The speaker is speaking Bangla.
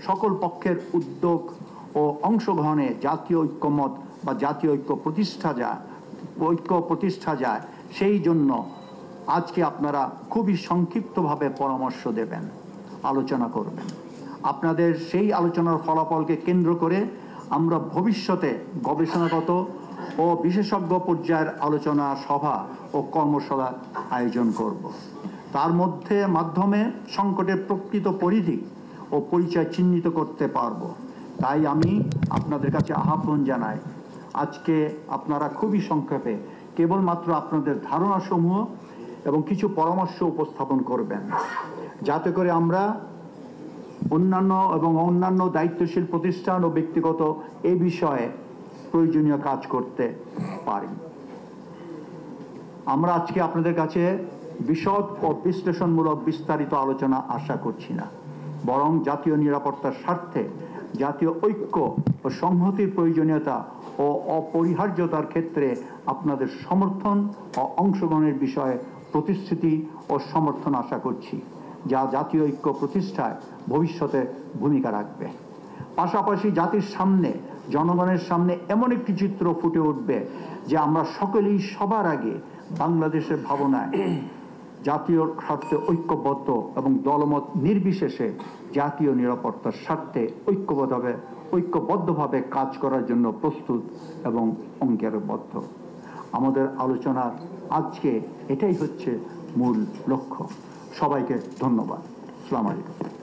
সকল পক্ষের উদ্যোগ ও অংশগ্রহণে জাতীয় ঐক্যমত বা জাতীয় ঐক্য প্রতিষ্ঠা যায় সেই জন্য আজকে আপনারা খুবই সংক্ষিপ্তভাবে পরামর্শ দেবেন, আলোচনা করবেন। আপনাদের সেই আলোচনার ফলাফলকে কেন্দ্র করে আমরা ভবিষ্যতে গবেষণাগত ও বিশেষজ্ঞ পর্যায়ের আলোচনা সভা ও কর্মশালার আয়োজন করব। তার মাধ্যমে সংকটের প্রকৃত পরিধি ও পরিচয় চিহ্নিত করতে পারব। তাই আমি আপনাদের কাছে আহ্বান জানাই, আজকে আপনারা খুবই সংক্ষেপে কেবলমাত্র আপনাদের ধারণাসমূহ এবং কিছু পরামর্শ উপস্থাপন করবেন, যাতে করে আমরা অন্যান্য দায়িত্বশীল প্রতিষ্ঠান ও ব্যক্তিগত এই বিষয়ে প্রয়োজনীয় কাজ করতে পারি। আমরা আজকে আপনাদের কাছে বিশদ ও বিশ্লেষণমূলক বিস্তারিত আলোচনা আশা করছি না, বরং জাতীয় নিরাপত্তার স্বার্থে জাতীয় ঐক্য ও সংহতির প্রয়োজনীয়তা ও অপরিহার্যতার ক্ষেত্রে আপনাদের সমর্থন ও অংশগ্রহণের বিষয়ে প্রতিশ্রুতি ও সমর্থন আশা করছি, যা জাতীয় ঐক্য প্রতিষ্ঠায় ভবিষ্যতে ভূমিকা রাখবে। পাশাপাশি জাতির সামনে, জনগণের সামনে এমন একটি চিত্র ফুটে উঠবে যে আমরা সকলেই সবার আগে বাংলাদেশের ভাবনায় জাতীয় স্বার্থে ঐক্যবদ্ধ এবং দলমত নির্বিশেষে জাতীয় নিরাপত্তার স্বার্থে ঐক্যবদ্ধভাবে কাজ করার জন্য প্রস্তুত এবং অঙ্গীকারবদ্ধ। আমাদের আলোচনার আজকে এটাই হচ্ছে মূল লক্ষ্য। সবাইকে ধন্যবাদ। আসসালামু আলাইকুম।